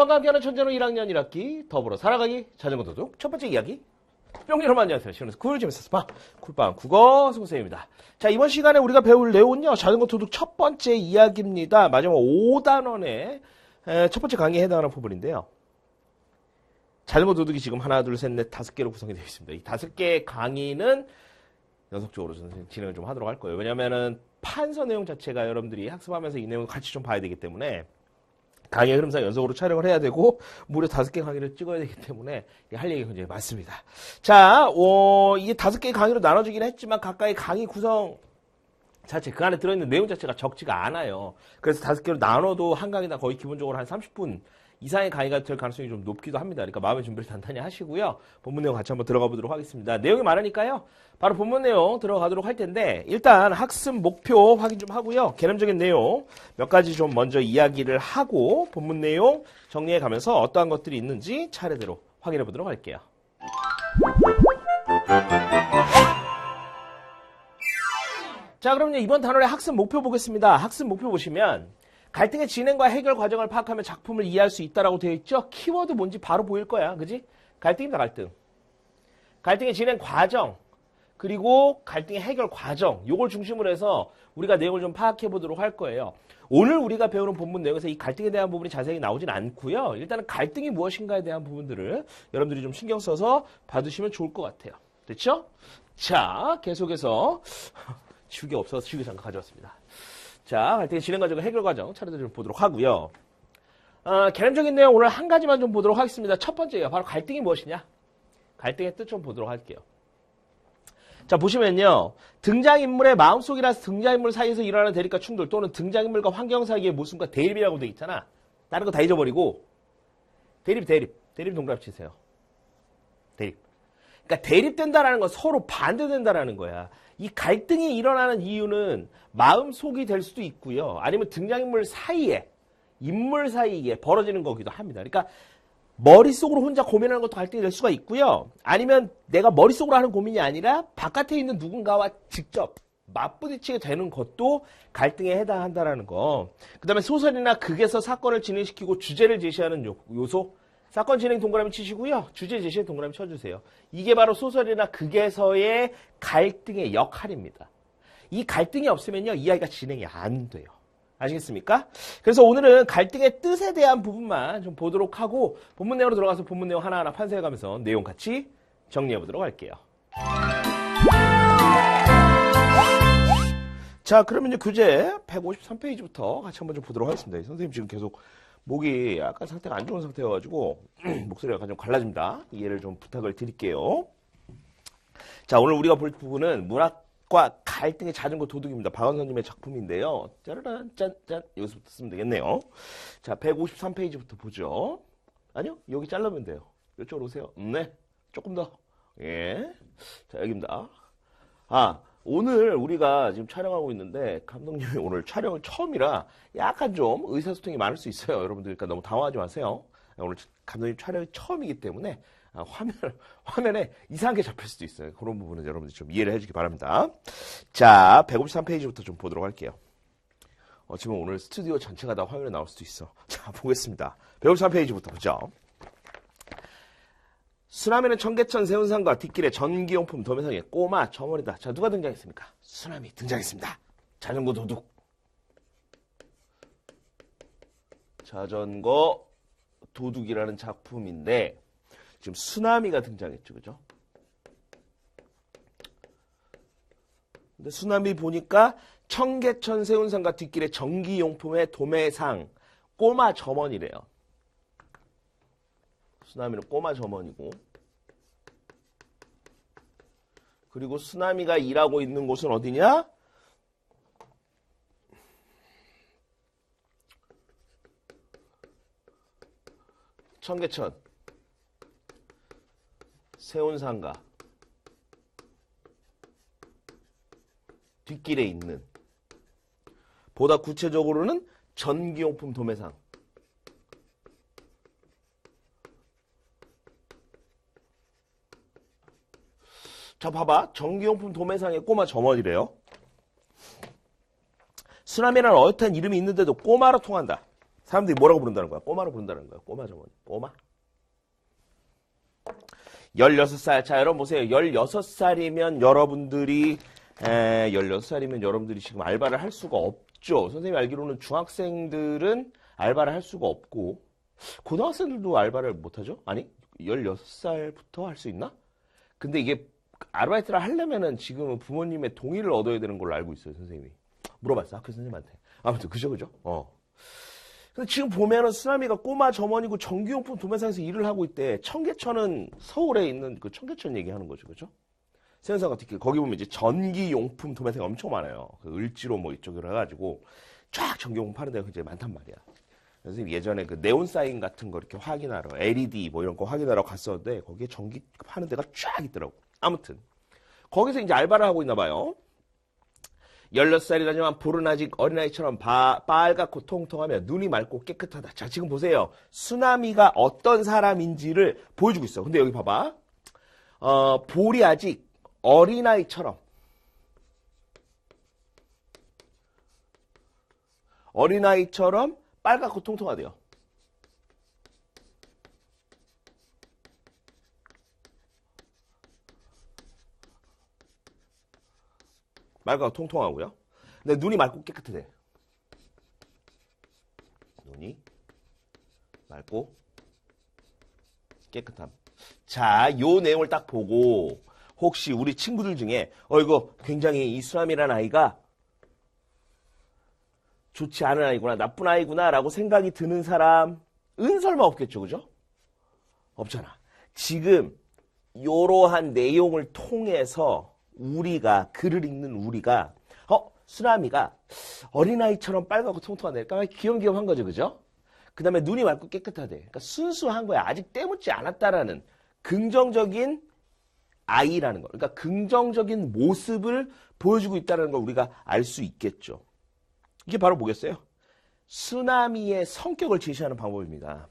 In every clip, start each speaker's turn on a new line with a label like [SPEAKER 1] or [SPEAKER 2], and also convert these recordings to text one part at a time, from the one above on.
[SPEAKER 1] 여러분과 함께하는 천재로 1학년 1학기 더불어 살아가기 자전거 도둑 첫 번째 이야기. 뿅 여러분 안녕하세요. 시원해서 쿨 재밌어 스파 쿨빵 국어 선생님입니다. 자, 이번 시간에 우리가 배울 내용은요, 자전거 도둑 첫 번째 이야기입니다. 마지막 5단원의 첫 번째 강의에 해당하는 부분인데요. 자전거 도둑이 지금 하나, 둘, 셋, 넷, 5개로 구성이 되어 있습니다. 이 5개의 강의는 연속적으로 진행을 좀 하도록 할 거예요. 왜냐면은 판서 내용 자체가 여러분들이 학습하면서 이 내용을 같이 좀 봐야 되기 때문에 강의 흐름상 연속으로 촬영을 해야 되고 무려 5개 강의를 찍어야 되기 때문에 할 얘기가 굉장히 많습니다. 자, 이게 5개의 강의로 나눠지긴 했지만 각각의 강의 구성 자체, 그 안에 들어있는 내용 자체가 적지가 않아요. 그래서 5개로 나눠도 한 강의당 거의 기본적으로 한 30분 이상의 강의가 될 가능성이 좀 높기도 합니다. 그러니까 마음의 준비를 단단히 하시고요. 본문 내용 같이 한번 들어가 보도록 하겠습니다. 내용이 많으니까요. 바로 본문 내용 들어가도록 할 텐데, 일단 학습 목표 확인 좀 하고요. 개념적인 내용 몇 가지 좀 먼저 이야기를 하고 본문 내용 정리해 가면서 어떠한 것들이 있는지 차례대로 확인해 보도록 할게요. 자, 그럼요. 이번 단원의 학습 목표 보겠습니다. 학습 목표 보시면 갈등의 진행과 해결 과정을 파악하면 작품을 이해할 수 있다라고 되어 있죠. 키워드 뭔지 바로 보일 거야. 그지? 갈등입니다. 갈등. 갈등의 진행 과정, 그리고 갈등의 해결 과정, 요걸 중심으로 해서 우리가 내용을 좀 파악해 보도록 할 거예요. 오늘 우리가 배우는 본문 내용에서 이 갈등에 대한 부분이 자세히 나오진 않고요. 일단은 갈등이 무엇인가에 대한 부분들을 여러분들이 좀 신경 써서 봐두시면 좋을 것 같아요. 됐죠? 자, 계속해서 지우개 없어서 지우개 잠깐 가져왔습니다. 자, 갈등의 진행 과정과 해결 과정 차례대로 좀 보도록 하고요. 개념적인 내용 오늘 한 가지만 좀 보도록 하겠습니다. 첫 번째가 바로 갈등이 무엇이냐? 갈등의 뜻 좀 보도록 할게요. 자, 보시면요. 등장인물의 마음속이나 등장인물 사이에서 일어나는 대립과 충돌 또는 등장인물과 환경 사이의 모순과 대립이라고 되어 있잖아. 다른 거 다 잊어버리고 대립 동그라미 치세요. 대립. 그러니까 대립된다라는 건 서로 반대된다라는 거야. 이 갈등이 일어나는 이유는 마음속이 될 수도 있고요. 아니면 등장인물 사이에, 인물 사이에 벌어지는 거기도 합니다. 그러니까 머릿속으로 혼자 고민하는 것도 갈등이 될 수가 있고요. 아니면 내가 머릿속으로 하는 고민이 아니라 바깥에 있는 누군가와 직접 맞부딪히게 되는 것도 갈등에 해당한다라는 거. 그 다음에 소설이나 극에서 사건을 진행시키고 주제를 제시하는 요소. 사건 진행 동그라미 치시고요. 주제 제시에 동그라미 쳐주세요. 이게 바로 소설이나 극에서의 갈등의 역할입니다. 이 갈등이 없으면요, 이야기가 진행이 안 돼요. 아시겠습니까? 그래서 오늘은 갈등의 뜻에 대한 부분만 좀 보도록 하고 본문 내용으로 들어가서 본문 내용 하나하나 판서해가면서 내용 같이 정리해 보도록 할게요. 자, 그러면 이제 교재 153페이지부터 같이 한번 좀 보도록 하겠습니다. 선생님 지금 계속 목이 약간 상태가 안 좋은 상태여가지고 목소리가 약간 좀 갈라집니다. 이해를 좀 부탁을 드릴게요. 자, 오늘 우리가 볼 부분은 문학과 갈등의 자전거 도둑입니다. 박원선님의 작품인데요. 짜라란 짠짠 여기서부터 쓰면 되겠네요. 자, 153페이지부터 보죠. 아니요, 여기 자르면 돼요. 이쪽으로 오세요. 네, 조금 더. 예, 자, 여기입니다. 오늘 우리가 지금 촬영하고 있는데 감독님이 오늘 촬영을 처음이라 약간 좀 의사소통이 많을 수 있어요. 여러분들 그러니까 너무 당황하지 마세요. 오늘 감독님 촬영이 처음이기 때문에 화면에 이상하게 잡힐 수도 있어요. 그런 부분은 여러분들 좀 이해를 해주기 바랍니다. 자, 153페이지부터 좀 보도록 할게요. 지금 오늘 스튜디오 전체가 다 화면에 나올 수도 있어. 자, 보겠습니다. 153페이지부터 보죠. 수나미는 청계천 세운상과 뒷길에 전기용품 도매상에 꼬마 저머리다. 자, 누가 등장했습니까? 수나미 등장했습니다. 자전거 도둑. 자전거 도둑이라는 작품인데 지금 수나미가 등장했죠. 그죠? 근데 수나미 보니까 청계천 세운상과 뒷길에 전기용품의 도매상 꼬마 점원이래요. 수나미는 꼬마 점원이고, 그리고 수나미가 일하고 있는 곳은 어디냐? 청계천 세운상가 뒷길에 있는, 보다 구체적으로는 전기용품 도매상. 자, 봐봐. 전기용품 도매상의 꼬마 점원이래요. 수나미라는 어엿한 이름이 있는데도 꼬마로 통한다. 사람들이 뭐라고 부른다는 거야? 꼬마로 부른다는 거야. 꼬마 점원. 꼬마. 16살. 자, 여러분 보세요. 16살이면 여러분들이 16살이면 여러분들이 지금 알바를 할 수가 없죠. 선생님이 알기로는 중학생들은 알바를 할 수가 없고 고등학생들도 알바를 못하죠? 아니, 16살부터 할 수 있나? 근데 이게 아르바이트를 하려면은 지금은 부모님의 동의를 얻어야 되는 걸로 알고 있어요, 선생님이. 물어봤어, 학교 선생님한테. 아무튼, 그죠? 근데 지금 보면은 쓰나미가 꼬마 점원이고 전기용품 도매상에서 일을 하고 있대. 청계천은 서울에 있는 그 청계천 얘기하는 거죠, 그죠? 세운사가 특히 거기 보면 이제 전기용품 도매상이 엄청 많아요. 그 을지로 뭐 이쪽으로 해가지고 쫙 전기용품 파는 데가 굉장히 많단 말이야. 그래서 예전에 그 네온 사인 같은 거 이렇게 확인하러, LED 뭐 이런 거 확인하러 갔었는데 거기에 전기 파는 데가 쫙 있더라고. 아무튼 거기서 이제 알바를 하고 있나 봐요. 16살이라지만 볼은 아직 어린아이처럼 빨갛고 통통하며 눈이 맑고 깨끗하다. 자, 지금 보세요. 쓰나미가 어떤 사람인지를 보여주고 있어. 근데 여기 봐봐. 볼이 아직 어린아이처럼 빨갛고 통통하대요. 맑고 통통하고요. 근데 눈이 맑고 깨끗해. 눈이 맑고 깨끗함. 자, 요 내용을 딱 보고 혹시 우리 친구들 중에 이거 굉장히 이 쓰나미라는 아이가 좋지 않은 아이구나, 나쁜 아이구나 라고 생각이 드는 사람은 설마 없겠죠, 그죠? 없잖아. 지금 이러한 내용을 통해서 우리가 글을 읽는 우리가 쓰나미가 어린아이처럼 빨갛고 통통하네. 그러니까 귀염귀염한 거죠, 그죠? 그 다음에 눈이 맑고 깨끗하대. 그러니까 순수한 거야. 아직 때묻지 않았다라는 긍정적인 아이라는 거. 그러니까 긍정적인 모습을 보여주고 있다는 걸 우리가 알 수 있겠죠. 이게 바로 뭐겠어요? 쓰나미의 성격을 제시하는 방법입니다.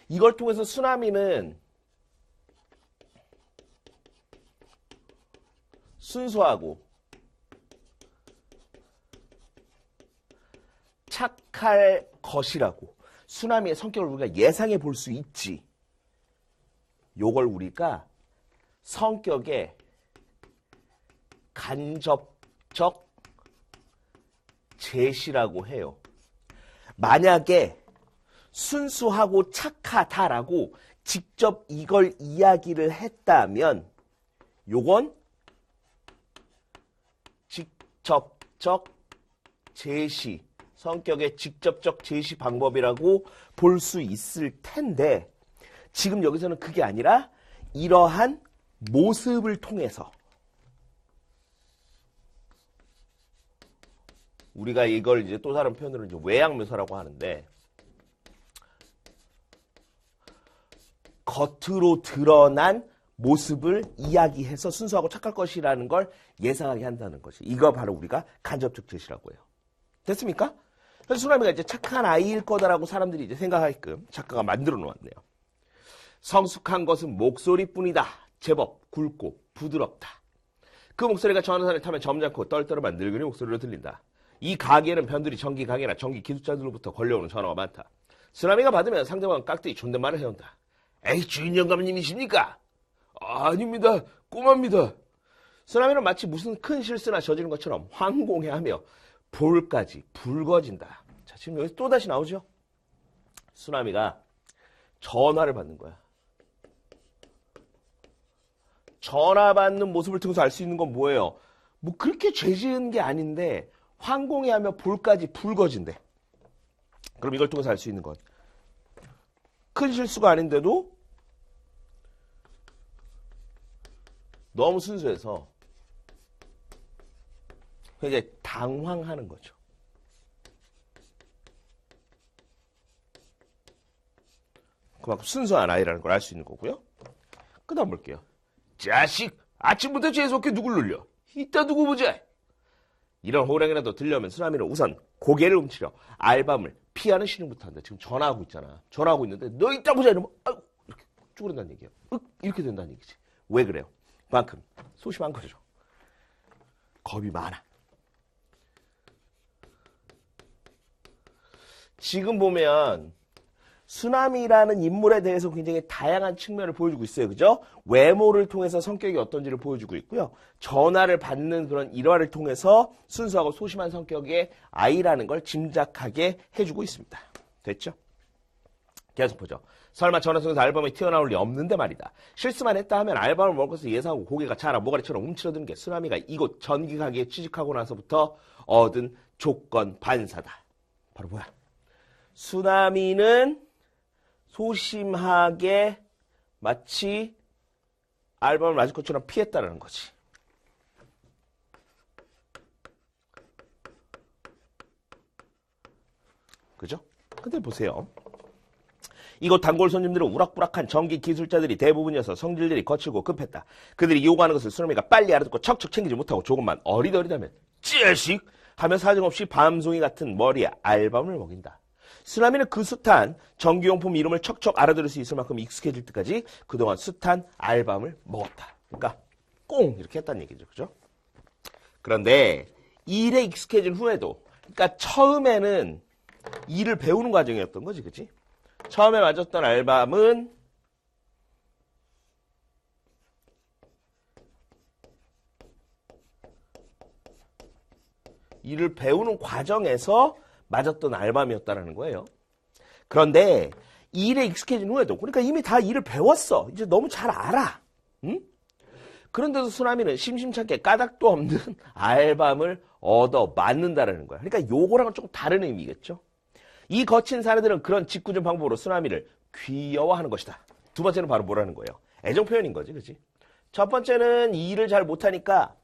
[SPEAKER 1] 이걸 통해서 쓰나미는 순수하고 착할 것이라고 쓰나미의 성격을 우리가 예상해 볼 수 있지. 요걸 우리가 성격의 간접적 제시라고 해요. 만약에 순수하고 착하다라고 직접 이걸 이야기를 했다면 요건 직접적 제시, 성격의 직접적 제시 방법이라고 볼 수 있을 텐데 지금 여기서는 그게 아니라 이러한 모습을 통해서 우리가 이걸 이제 또 다른 표현으로 이제 외양묘사라고 하는데 겉으로 드러난 모습을 이야기해서 순수하고 착할 것이라는 걸 예상하게 한다는 것이. 이거 바로 우리가 간접적 제시라고 해요. 됐습니까? 그래서 쓰나미가 이제 착한 아이일 거다라고 사람들이 이제 생각하게끔 작가가 만들어 놓았네요. 성숙한 것은 목소리뿐이다. 제법 굵고 부드럽다. 그 목소리가 전화선을 타면 점잖고 떨떠름한 늙은이 목소리로 들린다. 이 가게에는 변두리 전기 가게나 전기 기술자들로부터 걸려오는 전화가 많다. 쓰나미가 받으면 상대방은 깍두기 존댓말을 해온다. 에이, 주인 영감님이십니까? 아닙니다. 꼬마입니다. 쓰나미는 마치 무슨 큰 실수나 저지른 것처럼 황공해하며 볼까지 붉어진다. 자, 지금 여기서 또다시 나오죠? 쓰나미가 전화를 받는 거야. 전화 받는 모습을 통해서 알 수 있는 건 뭐예요? 뭐 그렇게 죄 지은 게 아닌데 황공해하며 볼까지 붉어진대. 그럼 이걸 통해서 알 수 있는 건 큰 실수가 아닌데도 너무 순수해서 이제 당황하는 거죠. 그만큼 순수한 아이라는 걸 알 수 있는 거고요. 그 다음 볼게요. 자식, 아침부터 재수없게 누굴 놀려? 이따 두고 보자. 이런 호랑이라도 들려오면 쓰나미는 우선 고개를 움츠려 알밤을 피하는 신용부터 한다. 지금 전화하고 있잖아. 전화하고 있는데 너 이따 보자 이러면 아이고 이렇게 쭈그린다는 얘기예요. 이렇게 된다는 얘기지. 왜 그래요? 그만큼 소심한 거죠. 겁이 많아. 지금 보면 쓰나미라는 인물에 대해서 굉장히 다양한 측면을 보여주고 있어요. 그죠? 외모를 통해서 성격이 어떤지를 보여주고 있고요. 전화를 받는 그런 일화를 통해서 순수하고 소심한 성격의 아이라는 걸 짐작하게 해주고 있습니다. 됐죠? 계속 보죠. 설마 전화 속에서 알밤이 튀어나올 리 없는데 말이다. 실수만 했다 하면 알밤을 먹을 것을 예상하고 고개가 자라 모가리처럼 움츠러드는 게 쓰나미가 이곳 전기가게에 취직하고 나서부터 얻은 조건 반사다. 바로 뭐야? 쓰나미는 소심하게 마치 알밤을 맞을 것처럼 피했다는 거지. 그죠? 근데 보세요. 이곳 단골 손님들은 우락부락한 전기 기술자들이 대부분이어서 성질들이 거칠고 급했다. 그들이 요구하는 것을 쓰나미가 빨리 알아듣고 척척 챙기지 못하고 조금만 어리더리다면 찌식 하며 사정없이 밤송이 같은 머리에 알밤을 먹인다. 쓰나미는 그 숱한 전기용품 이름을 척척 알아들을 수 있을 만큼 익숙해질 때까지 그동안 숱한 알밤을 먹었다. 그러니까 꽁 이렇게 했다는 얘기죠. 그죠? 그런데 일에 익숙해진 후에도, 그러니까 처음에는 일을 배우는 과정이었던 거지. 그치? 처음에 맞았던 알밤은 일을 배우는 과정에서 맞았던 알밤이었다는 거예요. 그런데 일에 익숙해진 후에도, 그러니까 이미 다 일을 배웠어. 이제 너무 잘 알아. 응? 그런데도 쓰나미는 심심찮게 까닭도 없는 알밤을 얻어 맞는다는 거야. 그러니까 요거랑은 조금 다른 의미겠죠. 이 거친 사례들은 그런 짓궂은 방법으로 쓰나미를 귀여워하는 것이다. 두 번째는 바로 뭐라는 거예요? 애정 표현인 거지, 그치? 첫 번째는 이 일을 잘 못하니까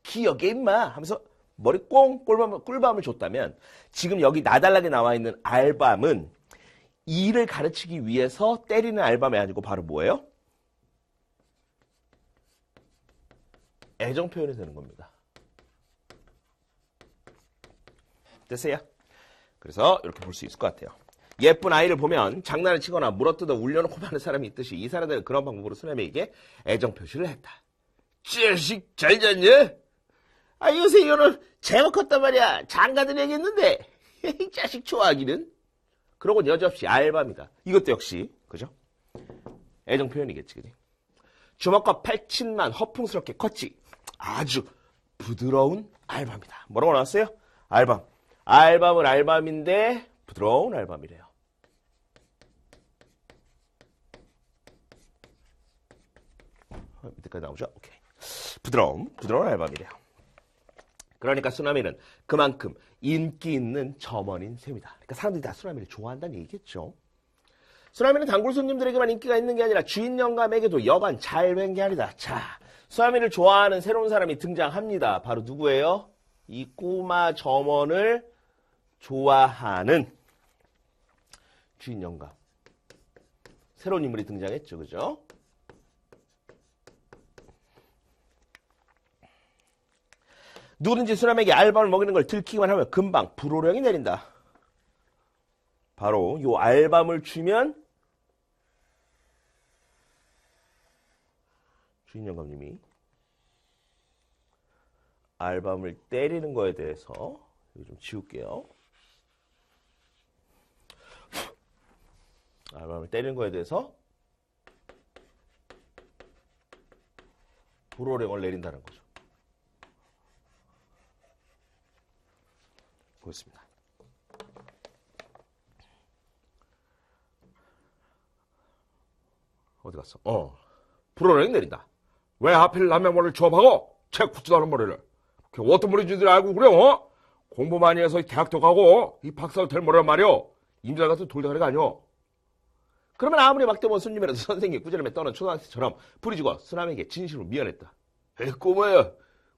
[SPEAKER 1] 기억에 임마 하면서 머리 꽁 꿀밤을 줬다면, 지금 여기 나달라게 나와 있는 알밤은 이 일을 가르치기 위해서 때리는 알밤이 아니고 바로 뭐예요? 애정 표현이 되는 겁니다. 됐어요? 그래서 이렇게 볼 수 있을 것 같아요. 예쁜 아이를 보면 장난을 치거나 물어뜯어 울려놓고 마는 사람이 있듯이 이 사람들은 그런 방법으로 쓰나미에게 애정 표시를 했다. 자식 잘 잤냐? 아, 요새 이거는 제목 컸단 말이야. 장가들 얘기했는데 이 자식 좋아하기는. 그러고 여지없이 알밤이다. 이것도 역시 그죠? 애정 표현이겠지. 그지? 주먹과 팔친만 허풍스럽게 컸지. 아주 부드러운 알밤이다. 뭐라고 나왔어요? 알밤. 알밤은 알밤인데 부드러운 알밤이래요. 밑에까지 나오죠? 오케이. 부드러운 알밤이래요. 그러니까 쓰나미는 그만큼 인기 있는 점원인 셈이다. 그러니까 사람들이 다 쓰나미를 좋아한다는 얘기겠죠. 쓰나미는 단골 손님들에게만 인기가 있는 게 아니라 주인 영감에게도 여간 잘 된 게 아니다. 자, 쓰나미를 좋아하는 새로운 사람이 등장합니다. 바로 누구예요? 이 꼬마 점원을 좋아하는 주인 영감. 새로운 인물이 등장했죠. 그죠? 누구든지 쓰나미에게 알밤을 먹이는 걸 들키기만 하면 금방 불호령이 내린다. 바로 요 알밤을 주면 주인 영감님이 알밤을 때리는 거에 대해서 이거 좀 지울게요. 알밤을 때리는 거에 대해서 불호령을 내린다는 거죠. 보겠습니다. 어디 갔어? 불호령이 내린다. 왜 하필 남의 머리를 조업하고 책 굳지도 않은 머리를. 어떤 머리인지들 알고 그래? 공부 많이 해서 대학도 가고 이 박사도 될 머리란 말이오. 임자 같은 돌대가리가 아니오. 그러면 아무리 막대본 손님이라도 선생님 꾸지람에 떠난 초등학생처럼 부리지고 쓰나미에게 진심으로 미안했다. 에이 꼬마야,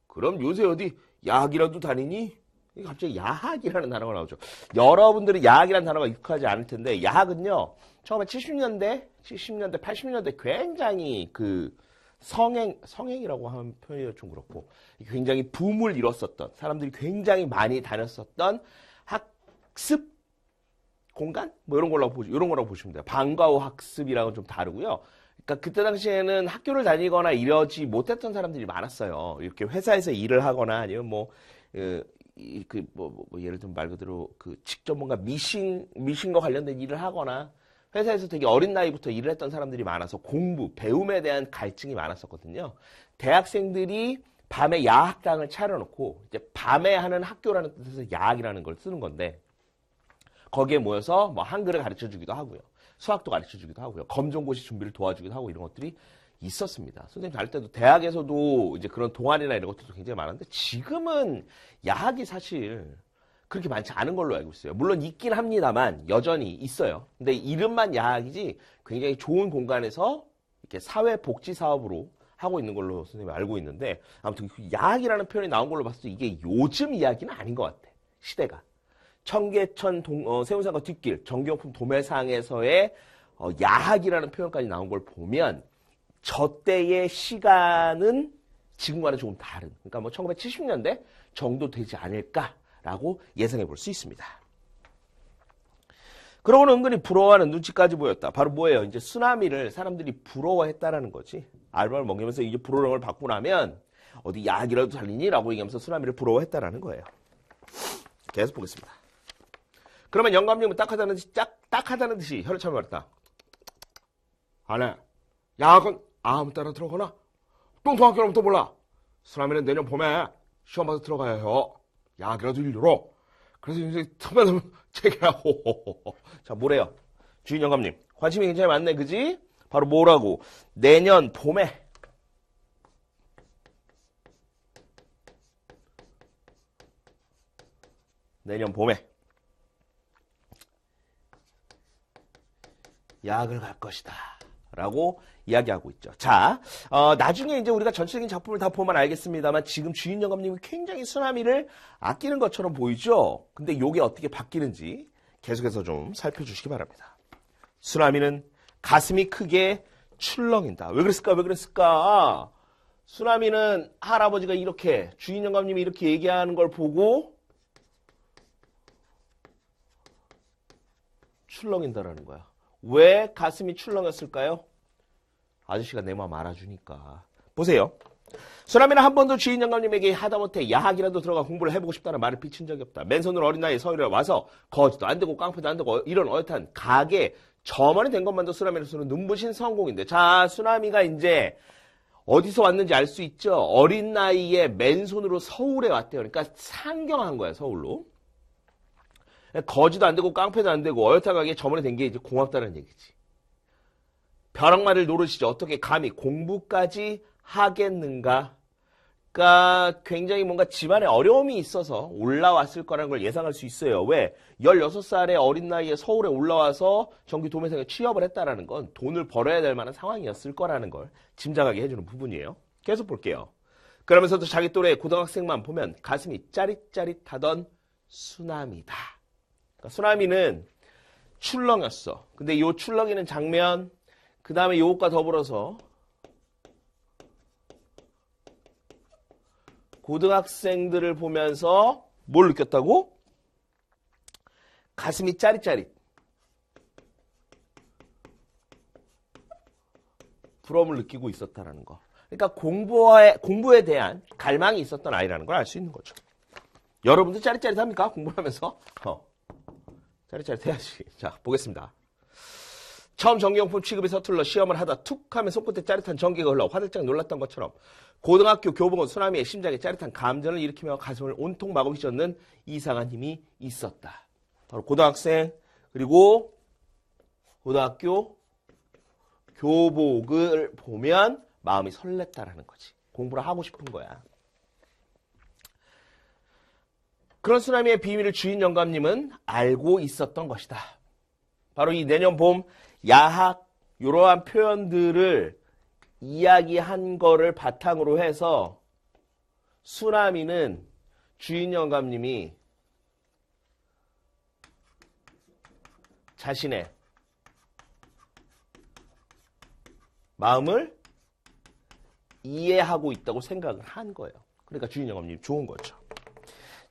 [SPEAKER 1] 그럼 요새 어디 야학이라도 다니니? 갑자기 야학이라는 단어가 나오죠. 여러분들이 야학이라는 단어가 익숙하지 않을 텐데, 야학은요 처음에 70년대, 80년대 굉장히 그 성행이라고 하는 표현이 좀 그렇고 굉장히 붐을 이뤘었던, 사람들이 굉장히 많이 다녔었던 학습 공간? 뭐 이런 거라고 보시면 돼요. 방과 후 학습이랑은 좀 다르고요. 그러니까 그때 당시에는 학교를 다니거나 이러지 못했던 사람들이 많았어요. 이렇게 회사에서 일을 하거나 아니면 뭐 예를 들면 말 그대로 직접 뭔가 미신과 관련된 일을 하거나 회사에서 되게 어린 나이부터 일을 했던 사람들이 많아서 공부, 배움에 대한 갈증이 많았었거든요. 대학생들이 밤에 야학당을 차려놓고 이제 밤에 하는 학교라는 뜻에서 야학이라는 걸 쓰는 건데 거기에 모여서 뭐 한글을 가르쳐 주기도 하고요. 수학도 가르쳐 주기도 하고요. 검정고시 준비를 도와주기도 하고 이런 것들이 있었습니다. 선생님 다닐 때도 대학에서도 이제 그런 동아리나 이런 것들도 굉장히 많았는데 지금은 야학이 사실 그렇게 많지 않은 걸로 알고 있어요. 물론 있긴 합니다만 여전히 있어요. 근데 이름만 야학이지 굉장히 좋은 공간에서 이렇게 사회복지 사업으로 하고 있는 걸로 선생님이 알고 있는데 아무튼 야학이라는 표현이 나온 걸로 봤을 때 이게 요즘 이야기는 아닌 것 같아. 시대가. 청계천 세운상과 뒷길 정기용품 도매상에서의 야학이라는 표현까지 나온 걸 보면 저 때의 시간은 지금과는 조금 다른 그러니까 뭐 1970년대 정도 되지 않을까라고 예상해 볼 수 있습니다. 그러고는 은근히 부러워하는 눈치까지 보였다. 바로 뭐예요? 이제 쓰나미를 사람들이 부러워했다라는 거지. 알바를 먹으면서 이제 불호령을 받고 나면 어디 야학이라도 달리니? 라고 얘기하면서 쓰나미를 부러워했다라는 거예요. 계속 보겠습니다. 그러면 영감님은 딱하다는 듯이 혀를 차며 말했다. 아네, 야학은 아무 때나 들어가나? 뚱뚱학교는 또 몰라. 쓰나미는 내년 봄에 시험 봐서 들어가야 해요. 야학이라도 일로. 그래서 이제 틈에 체계라고. 자, 뭐래요? 주인 영감님. 관심이 굉장히 많네, 그지? 바로 뭐라고? 내년 봄에. 내년 봄에. 야학을 갈 것이다. 라고 이야기하고 있죠. 자, 나중에 이제 우리가 전체적인 작품을 다 보면 알겠습니다만 지금 주인 영감님이 굉장히 쓰나미를 아끼는 것처럼 보이죠? 근데 이게 어떻게 바뀌는지 계속해서 좀 살펴주시기 바랍니다. 쓰나미는 가슴이 크게 출렁인다. 왜 그랬을까? 쓰나미는 할아버지가 이렇게 주인 영감님이 이렇게 얘기하는 걸 보고 출렁인다라는 거야. 왜 가슴이 출렁였을까요? 아저씨가 내 마음 알아주니까. 보세요. 쓰나미는 한 번도 주인 영감님에게 하다못해 야학이라도 들어가 공부를 해보고 싶다는 말을 비친 적이 없다. 맨손으로 어린 나이에 서울에 와서 거지도 안 되고 깡패도 안 되고 이런 어엿한 가게 점원이 된 것만도 쓰나미로서는 눈부신 성공인데 자, 쓰나미가 이제 어디서 왔는지 알 수 있죠? 어린 나이에 맨손으로 서울에 왔대요. 그러니까 상경한 거야, 서울로. 거지도 안 되고 깡패도 안 되고 어엿하게 점원이 된 게 이제 고맙다는 얘기지. 벼락말을 노르시죠. 어떻게 감히 공부까지 하겠는가? 그러니까 굉장히 뭔가 집안에 어려움이 있어서 올라왔을 거라는 걸 예상할 수 있어요. 왜? 16살의 어린 나이에 서울에 올라와서 전기 도매상에 취업을 했다라는 건 돈을 벌어야 될 만한 상황이었을 거라는 걸 짐작하게 해주는 부분이에요. 계속 볼게요. 그러면서도 자기 또래 고등학생만 보면 가슴이 짜릿짜릿하던 쓰나미다. 그러니까 쓰나미는 출렁였어. 근데 이 출렁이는 장면 그 다음에 요것과 더불어서 고등학생들을 보면서 뭘 느꼈다고? 가슴이 짜릿짜릿. 부러움을 느끼고 있었다는 거. 그러니까 공부에 대한 갈망이 있었던 아이라는 걸 알 수 있는 거죠. 여러분도 짜릿짜릿합니까? 공부를 하면서? 짜릿짜릿해야지. 자, 보겠습니다. 처음 전기용품 취급이 서툴러 시험을 하다 툭 하면 손끝에 짜릿한 전기가 흘러 화들짝 놀랐던 것처럼 고등학교 교복은 쓰나미의 심장에 짜릿한 감전을 일으키며 가슴을 온통 마구이 젓는 이상한 힘이 있었다. 바로 고등학생 그리고 고등학교 교복을 보면 마음이 설렜다라는 거지. 공부를 하고 싶은 거야. 그런 쓰나미의 비밀을 주인 영감님은 알고 있었던 것이다. 바로 이 내년 봄 야학 이러한 표현들을 이야기한 거를 바탕으로 해서 쓰나미는 주인 영감님이 자신의 마음을 이해하고 있다고 생각을 한 거예요. 그러니까 주인 영감님 좋은 거죠.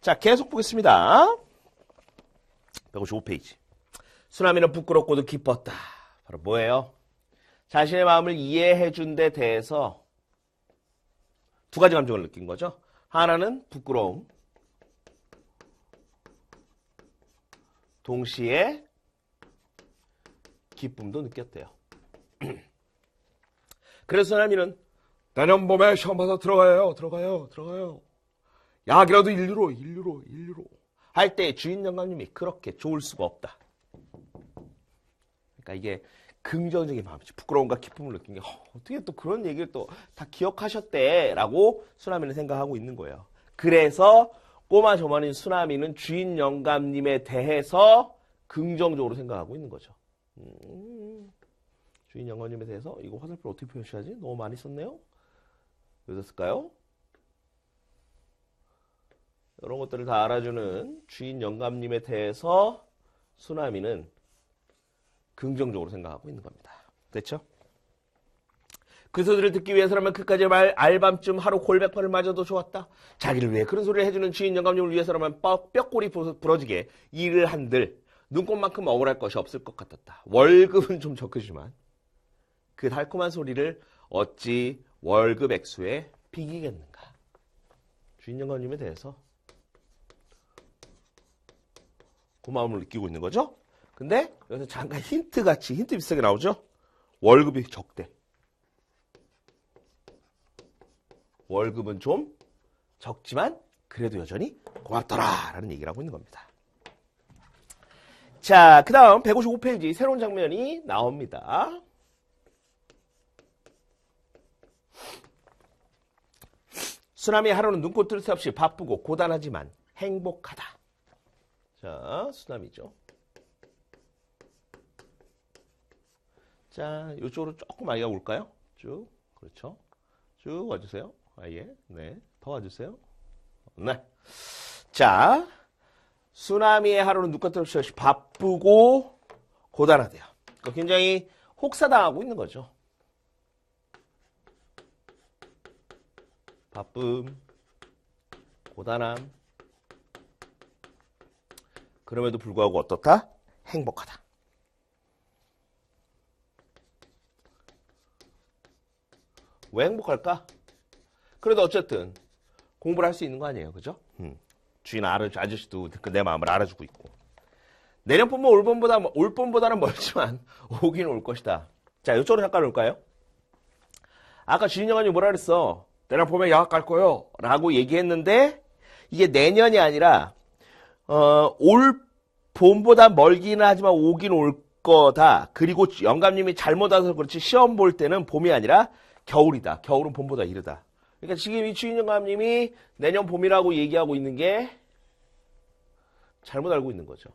[SPEAKER 1] 자, 계속 보겠습니다. 155페이지. 쓰나미는 부끄럽고도 기뻤다. 바로 뭐예요? 자신의 마음을 이해해 준 데 대해서 두 가지 감정을 느낀 거죠. 하나는 부끄러움, 동시에 기쁨도 느꼈대요. 그래서 쓰나미는 내년 봄에 시험 봐서 들어가요. 약이라도 1유로 할 때 주인 영감님이 그렇게 좋을 수가 없다. 그러니까 이게 긍정적인 마음이지. 부끄러움과 기쁨을 느낀 게 어떻게 또 그런 얘기를 또 다 기억하셨대 라고 쓰나미는 생각하고 있는 거예요. 그래서 꼬마 조만인 쓰나미는 주인 영감님에 대해서 긍정적으로 생각하고 있는 거죠. 주인 영감님에 대해서 이거 화살표 어떻게 표시하지? 너무 많이 썼네요. 왜 썼을까요? 이런 것들을 다 알아주는 주인 영감님에 대해서 쓰나미는 긍정적으로 생각하고 있는 겁니다. 됐죠? 그 소리를 듣기 위해서라면 그까지 알밤쯤 하루 골백반을 맞아도 좋았다. 자기를 위해 그런 소리를 해주는 주인 영감님을 위해서라면 뼈골이 부러지게 일을 한들 눈꽃만큼 억울할 것이 없을 것 같았다. 월급은 좀 적으지만 그 달콤한 소리를 어찌 월급 액수에 비기겠는가. 주인 영감님에 대해서 고마움을 느끼고 있는 거죠. 근데 여기서 잠깐 힌트 비슷하게 나오죠. 월급이 적대. 월급은 좀 적지만 그래도 여전히 고맙더라 라는 얘기를 하고 있는 겁니다. 자, 그 다음 155페이지 새로운 장면이 나옵니다. 쓰나미의 하루는 눈꽃 뜰 새 없이 바쁘고 고단하지만 행복하다. 자, 쓰나미죠. 자, 이쪽으로 조금 아이가 올까요? 쭉, 그렇죠. 쭉 와주세요. 아예, 네, 더 와주세요. 네. 자, 쓰나미의 하루는 눈꽃 뜰 새 없이 바쁘고 고단하대요. 그러니까 굉장히 혹사당하고 있는 거죠. 바쁨, 고단함. 그럼에도 불구하고 어떻다? 행복하다. 왜 행복할까? 그래도 어쨌든 공부를 할 수 있는 거 아니에요. 그죠? 주인 아저씨도 내 마음을 알아주고 있고. 내년 봄은 올 봄보다는 멀지만 오긴 올 것이다. 자, 이쪽으로 잠깐 올까요? 아까 주인 영감님이 뭐라 그랬어? 내년 봄에 야학 갈 거요 라고 얘기했는데 이게 내년이 아니라 올 봄보다 멀기는 하지만 오긴 올 거다. 그리고 영감님이 잘못 와서 그렇지 시험 볼 때는 봄이 아니라 겨울이다. 겨울은 봄보다 이르다. 그러니까 지금 이 주인 영감님이 내년 봄이라고 얘기하고 있는 게 잘못 알고 있는 거죠.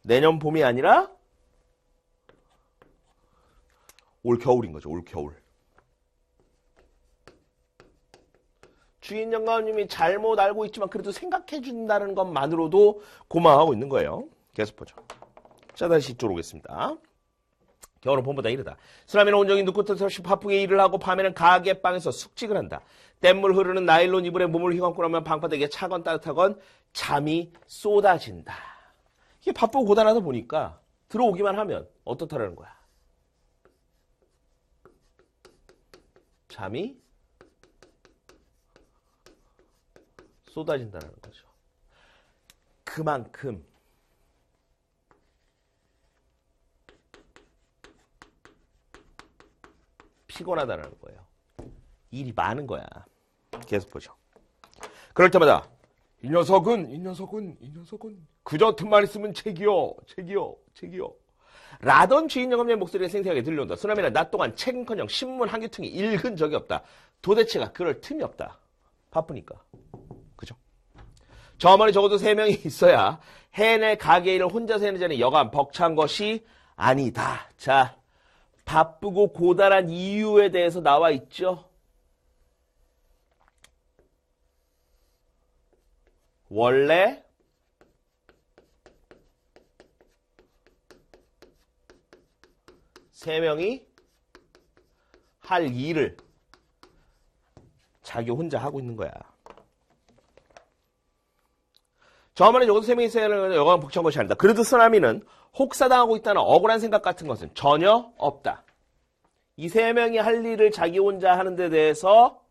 [SPEAKER 1] 내년 봄이 아니라 올 겨울인 거죠. 올 겨울. 주인 영감님이 잘못 알고 있지만 그래도 생각해 준다는 것만으로도 고마워하고 있는 거예요. 계속 보죠. 자, 다시 이쪽으로 오겠습니다. 겨울은 봄보다 이르다. 쓰나미는 온종일 눈꽃 뜰 새 없이 바쁘게 일을 하고 밤에는 가게방에서 숙직을 한다. 뗏물 흐르는 나일론 이불에 몸을 휘감고 나면 방바닥에 차건 따뜻하건 잠이 쏟아진다. 이게 바쁘고 고단하다 보니까 들어오기만 하면 어떻다라는 거야. 잠이 쏟아진다는 거죠. 그만큼 피곤하다는 거예요. 일이 많은 거야. 계속 보죠. 그럴 때마다 이 녀석은 그저 틈만 있으면 책이요. 라던 주인 영감님의 목소리가 생생하게 들려온다. 쓰나미는 낮 동안 책은커녕 신문 한 귀퉁이 읽은 적이 없다. 도대체가 그럴 틈이 없다. 바쁘니까. 그죠? 저 어머니 적어도 3명이 있어야 해내 가게 일을 혼자서 해내자니 여간 벅찬 것이 아니다. 자, 바쁘고 고단한 이유에 대해서 나와 있죠. 원래 세 명이 할 일을 자기 혼자 하고 있는 거야. 저 어머니 적어도 3명이 있어야 하는 여간 벅찬 것이 아니다. 그래도 쓰나미는 혹사당하고 있다는 억울한 생각 같은 것은 전혀 없다. 이 3명이 할 일을 자기 혼자 하는 데 대해서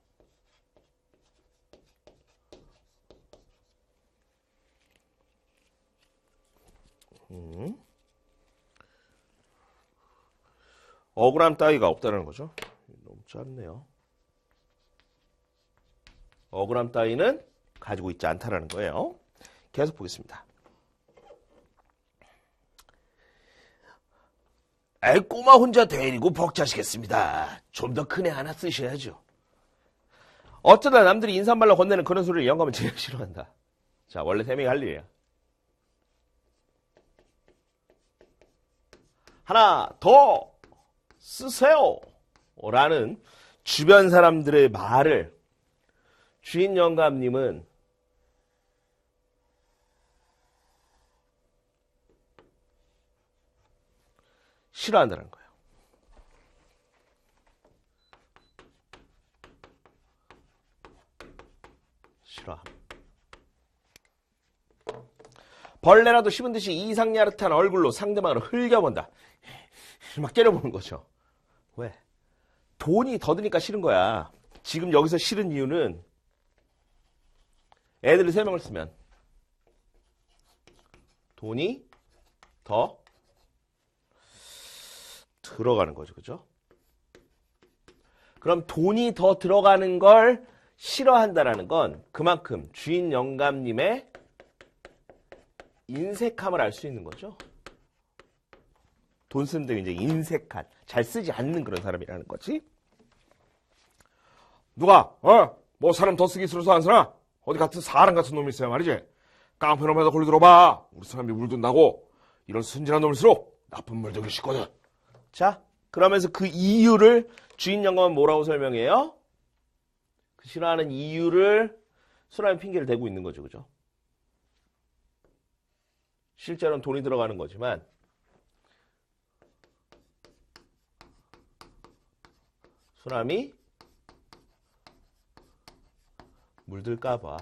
[SPEAKER 1] 억울함 따위가 없다는 거죠. 너무 짧네요. 억울함 따위는 가지고 있지 않다라는 거예요. 계속 보겠습니다. 아이, 꼬마 혼자 데리고 벅차시겠습니다. 좀 더 큰 애 하나 쓰셔야죠. 어쩌다 남들이 인사말로 건네는 그런 소리를 영감은 제일 싫어한다. 자, 원래 세 명이 할 일이야. 하나 더 쓰세요. 라는 주변 사람들의 말을 주인 영감님은 싫어한다는 거예요. 싫어함. 벌레라도 씹은 듯이 이상야릇한 얼굴로 상대방을 흘겨본다. 막 째려보는 거죠. 왜? 돈이 더 드니까 싫은 거야. 지금 여기서 싫은 이유는 애들을 3명을 쓰면 돈이 더 들어가는 거죠. 그죠? 그럼 돈이 더 들어가는 걸 싫어한다라는 건 그만큼 주인 영감님의 인색함을 알 수 있는 거죠. 돈 쓰는데 이제 인색한, 잘 쓰지 않는 그런 사람이라는 거지. 누가 뭐 사람 더 쓰기 싫어서 안 쓰나? 어디 같은 사람 같은 놈이 있어야 말이지. 깡패 놈에다 걸리 들어봐. 우리 사람이 물든다고. 이런 순진한 놈일수록 나쁜 물 되기 쉽거든. 자, 그러면서 그 이유를 주인 영감은 뭐라고 설명해요? 그 싫어하는 이유를 수라는 핑계를 대고 있는 거죠. 그죠? 실제로는 돈이 들어가는 거지만 수남이 물들까봐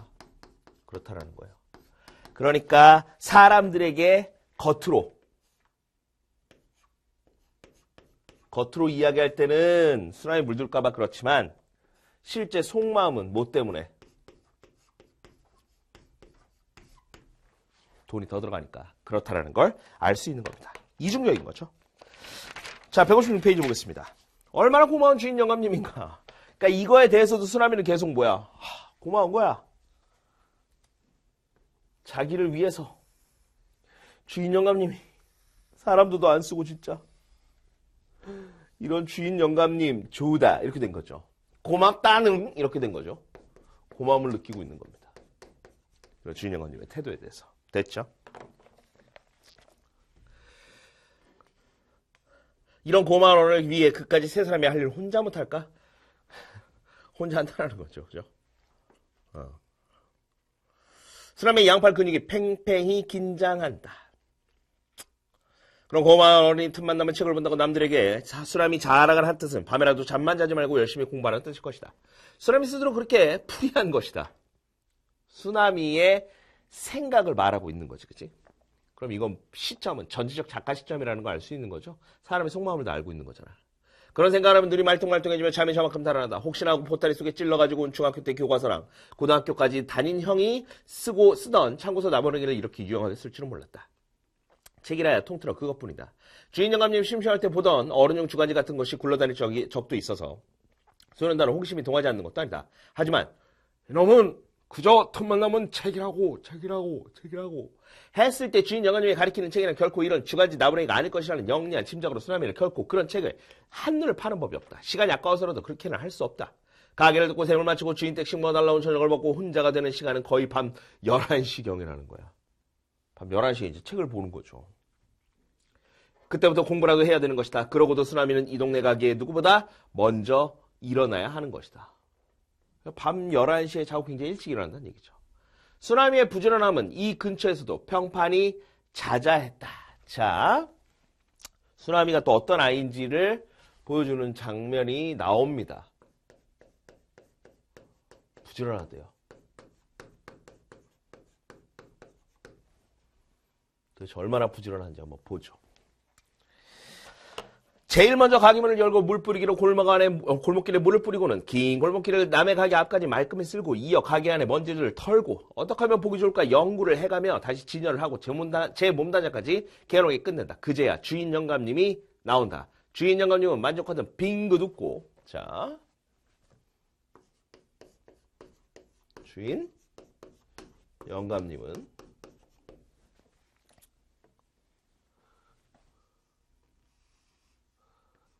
[SPEAKER 1] 그렇다라는 거예요. 그러니까 사람들에게 겉으로 이야기할 때는 수남이 물들까봐 그렇지만 실제 속마음은 뭐 때문에? 돈이 더 들어가니까 그렇다라는 걸 알 수 있는 겁니다. 이중적인 거죠. 자, 156페이지 보겠습니다. 얼마나 고마운 주인 영감님인가. 그러니까 이거에 대해서도 수남이는 계속 뭐야? 고마운 거야. 자기를 위해서 주인 영감님이 사람도 안 쓰고 진짜 이런 주인 영감님 좋다 이렇게 된 거죠. 고맙다는 이렇게 된 거죠. 고마움을 느끼고 있는 겁니다. 주인 영감님의 태도에 대해서. 됐죠? 이런 고마움을 위해 그까지 세 사람이 할 일을 혼자 못할까? 혼자 한다는 거죠. 그죠? 수남의 양팔 근육이 팽팽히 긴장한다. 그럼 고마운 어린이 틈만 나면 책을 본다고 남들에게 수남이 자랑을 한 뜻은 밤에라도 잠만 자지 말고 열심히 공부하는 뜻일 것이다. 수남이 스스로 그렇게 풀이한 것이다. 수남이의 생각을 말하고 있는 거지. 그치? 그럼 이건 시점은 전지적 작가 시점이라는 걸 알 수 있는 거죠. 사람의 속마음을 다 알고 있는 거잖아. 그런 생각을 하면 눈이 말똥말똥해지며 잠이 저만큼 달아난다. 혹시나 하고 보따리 속에 찔러가지고 온 중학교 때 교과서랑 고등학교까지 다닌 형이 쓰던 참고서 나버리기를 이렇게 유용하게 쓸 줄은 몰랐다. 책이라야 통틀어 그것뿐이다. 주인 영감님 심심할 때 보던 어른용 주간지 같은 것이 굴러다닐 적도 있어서 소년단은 호기심이 동하지 않는 것도 아니다. 하지만 이놈은 그저 틈만 나면 책이라고 했을 때 주인 영감님이 가리키는 책이란 결코 이런 주간지 나부랭이가 아닐 것이라는 영리한 짐작으로 수남이는 결코 그런 책을 한눈을 파는 법이 없다. 시간이 아까워서라도 그렇게는 할 수 없다. 가게를 듣고 셈을 마치고 주인 댁 식모가 날라온 저녁을 먹고 혼자가 되는 시간은 거의 밤 11시경이라는 거야. 밤 11시에 이제 책을 보는 거죠. 그때부터 공부라도 해야 되는 것이다. 그러고도 수남이는 이 동네 가게에 누구보다 먼저 일어나야 하는 것이다. 밤 11시에 자고 굉장히 일찍 일어난다는 얘기죠. 수남이의 부지런함은 이 근처에서도 평판이 자자했다. 자, 수남이가 또 어떤 아이인지를 보여주는 장면이 나옵니다. 부지런하대요. 도대체 얼마나 부지런한지 한번 보죠. 제일 먼저 가게 문을 열고 물 뿌리기로 골목길에 물을 뿌리고는 긴 골목길을 남의 가게 앞까지 말끔히 쓸고 이어 가게 안에 먼지를 털고 어떻게 하면 보기 좋을까 연구를 해가며 다시 진열을 하고 제 몸단장까지 개롱하게 끝낸다. 그제야 주인 영감님이 나온다. 주인 영감님은 만족하던 빙긋 웃고 자 주인 영감님은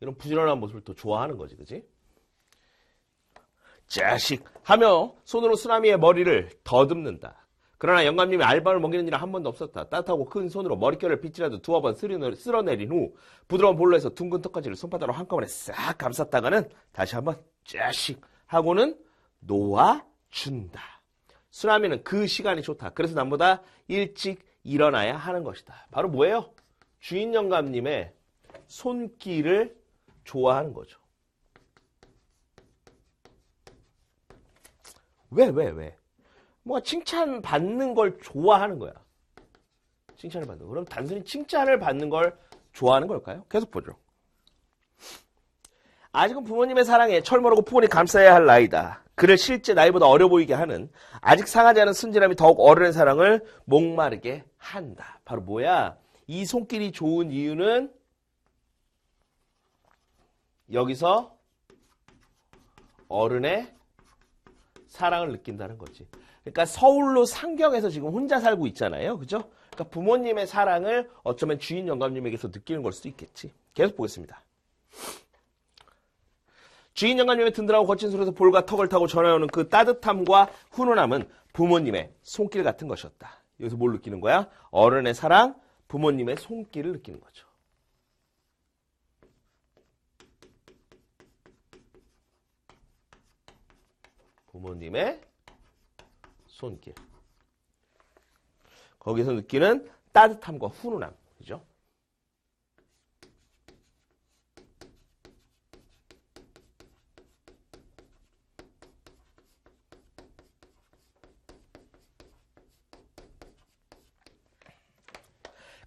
[SPEAKER 1] 이런 부지런한 모습을 또 좋아하는 거지, 그지? 자식! 하며 손으로 쓰나미의 머리를 더듬는다. 그러나 영감님이 알밤을 먹이는 일은 한 번도 없었다. 따뜻하고 큰 손으로 머릿결을 빗질라도 두어 번 쓸어내린 후 부드러운 볼로에서 둥근 턱까지를 손바닥으로 한꺼번에 싹 감쌌다가는 다시 한번 자식! 하고는 놓아준다. 쓰나미는 그 시간이 좋다. 그래서 남보다 일찍 일어나야 하는 것이다. 바로 뭐예요? 주인 영감님의 손길을 좋아하는 거죠. 왜? 뭔가 칭찬받는 걸 좋아하는 거야. 칭찬을 받는 거. 그럼 단순히 칭찬을 받는 걸 좋아하는 걸까요? 계속 보죠. 아직은 부모님의 사랑에 철모르고 푸근히 감싸야 할 나이다. 그를 실제 나이보다 어려 보이게 하는 아직 상하지 않은 순진함이 더욱 어른의 사랑을 목마르게 한다. 바로 뭐야? 이 손길이 좋은 이유는 여기서 어른의 사랑을 느낀다는 거지. 그러니까 서울로 상경해서 지금 혼자 살고 있잖아요. 그죠? 그러니까 부모님의 사랑을 어쩌면 주인 영감님에게서 느끼는 걸 수도 있겠지. 계속 보겠습니다. 주인 영감님의 든든하고 거친 손에서 볼과 턱을 타고 전해오는 그 따뜻함과 훈훈함은 부모님의 손길 같은 것이었다. 여기서 뭘 느끼는 거야? 어른의 사랑, 부모님의 손길을 느끼는 거죠. 부모님의 손길. 거기서 느끼는 따뜻함과 훈훈함. 그죠?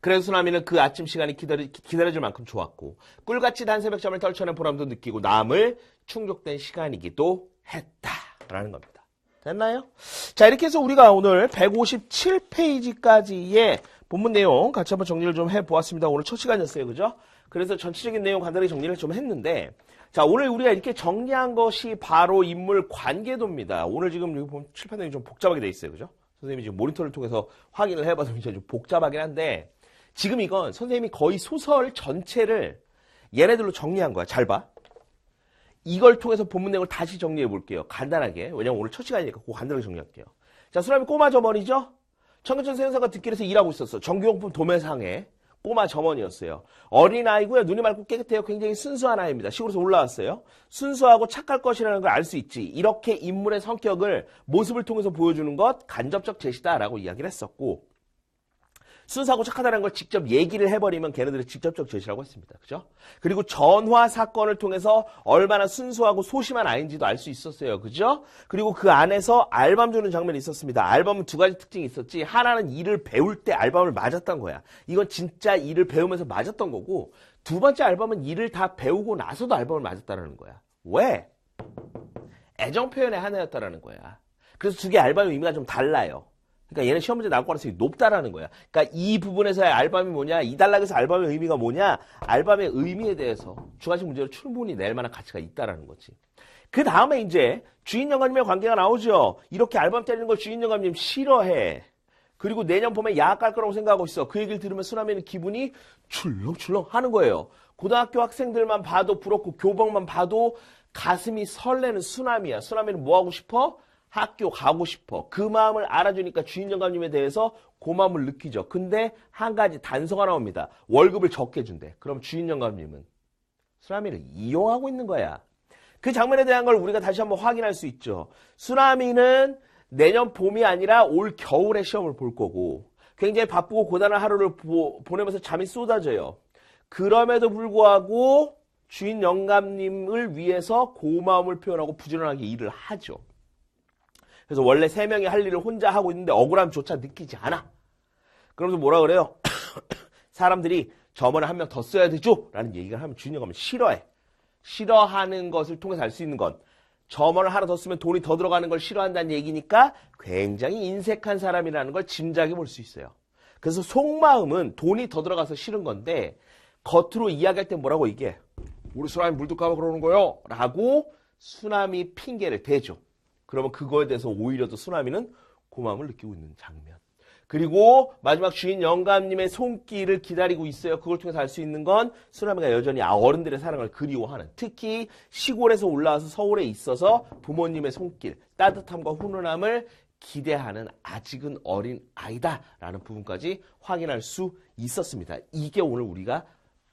[SPEAKER 1] 그래서 수나미는 그 아침 시간이 기다려질 만큼 좋았고 꿀같이 단 새벽잠을 떨쳐낸 보람도 느끼고 남을 충족된 시간이기도 했다라는 겁니다. 됐나요? 자, 이렇게 해서 우리가 오늘 157페이지까지의 본문 내용 같이 한번 정리를 좀 해보았습니다. 오늘 첫 시간이었어요. 그죠? 그래서 전체적인 내용 간단히 정리를 좀 했는데 자, 오늘 우리가 이렇게 정리한 것이 바로 인물 관계도입니다. 오늘 지금 여기 보면 칠판이 좀 복잡하게 돼 있어요. 그죠? 선생님이 지금 모니터를 통해서 확인을 해봐서 이제 좀 복잡하긴 한데 지금 이건 선생님이 거의 소설 전체를 얘네들로 정리한 거야. 잘 봐. 이걸 통해서 본문 내용을 다시 정리해 볼게요. 간단하게. 왜냐면 오늘 첫 시간이니까 그거 간단하게 정리할게요. 자, 수람이 꼬마 점원이죠? 청계천 세운사가 뒷길에서 일하고 있었어. 전기용품 도매상의 꼬마 점원이었어요. 어린아이고요. 눈이 맑고 깨끗해요. 굉장히 순수한 아이입니다. 시골에서 올라왔어요. 순수하고 착할 것이라는 걸 알 수 있지. 이렇게 인물의 성격을 모습을 통해서 보여주는 것 간접적 제시다라고 이야기를 했었고 순수하고 착하다는 걸 직접 얘기를 해버리면 걔네들의 직접적 제시라고 했습니다. 그죠? 그리고 전화 사건을 통해서 얼마나 순수하고 소심한 아이인지도 알 수 있었어요. 그죠? 그리고 그 안에서 알밤 주는 장면이 있었습니다. 알밤은 두 가지 특징이 있었지. 하나는 일을 배울 때 알밤을 맞았던 거야. 이건 진짜 일을 배우면서 맞았던 거고 두 번째 알밤은 일을 다 배우고 나서도 알밤을 맞았다는 거야. 왜? 애정 표현의 하나였다라는 거야. 그래서 두 개의 알밤의 의미가 좀 달라요. 그러니까 얘는 시험 문제 나올 가능성이 높다라는 거야. 그러니까 이 부분에서의 알밤이 뭐냐, 이 단락에서 알밤의 의미가 뭐냐, 알밤의 의미에 대해서 주관식 문제로 충분히 낼 만한 가치가 있다라는 거지. 그 다음에 이제 주인 영감님의 관계가 나오죠. 이렇게 알밤 때리는 걸 주인 영감님 싫어해. 그리고 내년 봄에 야학 갈 거라고 생각하고 있어. 그 얘기를 들으면 수나미는 기분이 출렁출렁 하는 거예요. 고등학교 학생들만 봐도 부럽고 교복만 봐도 가슴이 설레는 수나미야. 수나미는 뭐 하고 싶어? 학교 가고 싶어. 그 마음을 알아주니까 주인 영감님에 대해서 고마움을 느끼죠. 근데 한 가지 단서가 나옵니다. 월급을 적게 준대. 그럼 주인 영감님은 수나미를 이용하고 있는 거야. 그 장면에 대한 걸 우리가 다시 한번 확인할 수 있죠. 수나미는 내년 봄이 아니라 올 겨울에 시험을 볼 거고 굉장히 바쁘고 고단한 하루를 보내면서 잠이 쏟아져요. 그럼에도 불구하고 주인 영감님을 위해서 고마움을 표현하고 부지런하게 일을 하죠. 그래서 원래 3명이 할 일을 혼자 하고 있는데 억울함조차 느끼지 않아. 그러면서 뭐라 그래요? 사람들이 점원을 한 명 더 써야 되죠? 라는 얘기를 하면 주인 영감은 싫어해. 싫어하는 것을 통해서 알 수 있는 건 점원을 하나 더 쓰면 돈이 더 들어가는 걸 싫어한다는 얘기니까 굉장히 인색한 사람이라는 걸 짐작해 볼 수 있어요. 그래서 속마음은 돈이 더 들어가서 싫은 건데 겉으로 이야기할 때 뭐라고 얘기해? 우리 수남이 물들까봐 그러는 거요? 라고 수남이 핑계를 대죠. 그러면 그거에 대해서 오히려 더 수남이는 고마움을 느끼고 있는 장면. 그리고 마지막 주인 영감님의 손길을 기다리고 있어요. 그걸 통해서 알 수 있는 건 수남이가 여전히 어른들의 사랑을 그리워하는, 특히 시골에서 올라와서 서울에 있어서 부모님의 손길, 따뜻함과 훈훈함을 기대하는 아직은 어린 아이다라는 부분까지 확인할 수 있었습니다. 이게 오늘 우리가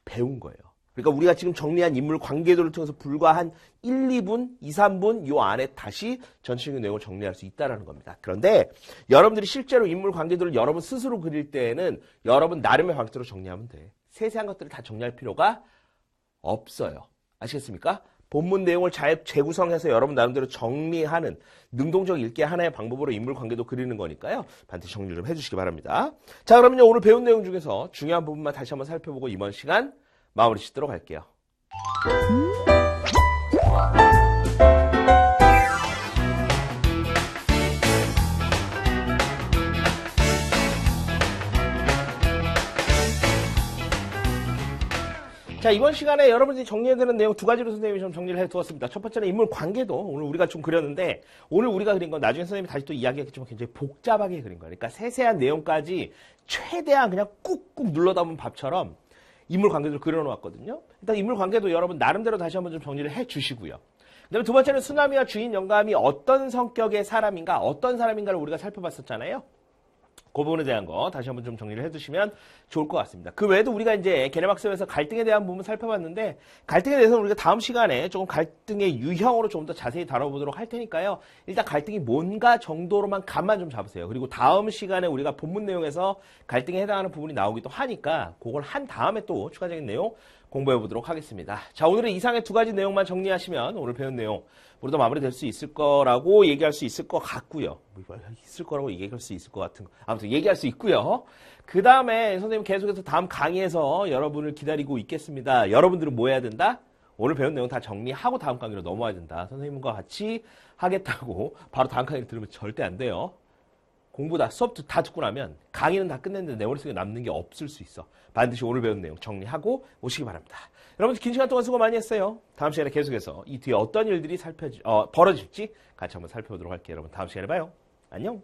[SPEAKER 1] 배운 거예요. 그러니까 우리가 지금 정리한 인물 관계들을 통해서 불과 한 1, 2분, 2, 3분 요 안에 다시 전체적인 내용을 정리할 수 있다는 겁니다. 그런데 여러분들이 실제로 인물 관계들을 여러분 스스로 그릴 때에는 여러분 나름의 방식으로 정리하면 돼. 세세한 것들을 다 정리할 필요가 없어요. 아시겠습니까? 본문 내용을 잘 재구성해서 여러분 나름대로 정리하는 능동적 읽기 하나의 방법으로 인물 관계도 그리는 거니까요. 반드시 정리 좀 해주시기 바랍니다. 자, 그러면요. 오늘 배운 내용 중에서 중요한 부분만 다시 한번 살펴보고 이번 시간 마무리 짓도록 할게요. 자, 이번 시간에 여러분들이 정리해드는 내용 두 가지로 선생님이 좀 정리를 해두었습니다. 첫 번째는 인물 관계도 오늘 우리가 좀 그렸는데 오늘 우리가 그린 건 나중에 선생님이 다시 또 이야기하겠지만 굉장히 복잡하게 그린 거예요. 그러니까 세세한 내용까지 최대한 그냥 꾹꾹 눌러 담은 밥처럼 인물 관계들을 그려놓았거든요. 일단 인물 관계도 여러분 나름대로 다시 한번 좀 정리를 해주시고요. 그다음에 두 번째는 수남이와 주인 영감이 어떤 성격의 사람인가, 어떤 사람인가를 우리가 살펴봤었잖아요. 그 부분에 대한 거 다시 한번 좀 정리를 해두시면 좋을 것 같습니다. 그 외에도 우리가 이제 개념학습에서 갈등에 대한 부분 살펴봤는데 갈등에 대해서는 우리가 다음 시간에 조금 갈등의 유형으로 좀 더 자세히 다뤄보도록 할 테니까요. 일단 갈등이 뭔가 정도로만 감만 좀 잡으세요. 그리고 다음 시간에 우리가 본문 내용에서 갈등에 해당하는 부분이 나오기도 하니까 그걸 한 다음에 또 추가적인 내용 공부해 보도록 하겠습니다. 자, 오늘은 이상의 두 가지 내용만 정리하시면 오늘 배운 내용 모두 마무리될 수 있을 거라고 얘기할 수 있을 것 같고요. 있을 거라고 얘기할 수 있을 것 같은 거. 아무튼 얘기할 수 있고요. 그 다음에 선생님 계속해서 다음 강의에서 여러분을 기다리고 있겠습니다. 여러분들은 뭐 해야 된다? 오늘 배운 내용 다 정리하고 다음 강의로 넘어와야 된다. 선생님과 같이 하겠다고 바로 다음 강의를 들으면 절대 안 돼요. 공부 다 수업 다 듣고 나면 강의는 다 끝냈는데 내 머릿속에 남는 게 없을 수 있어. 반드시 오늘 배운 내용 정리하고 오시기 바랍니다. 여러분들 긴 시간 동안 수고 많이 했어요. 다음 시간에 계속해서 이 뒤에 어떤 일들이 벌어질지 같이 한번 살펴보도록 할게요. 여러분 다음 시간에 봐요. 안녕.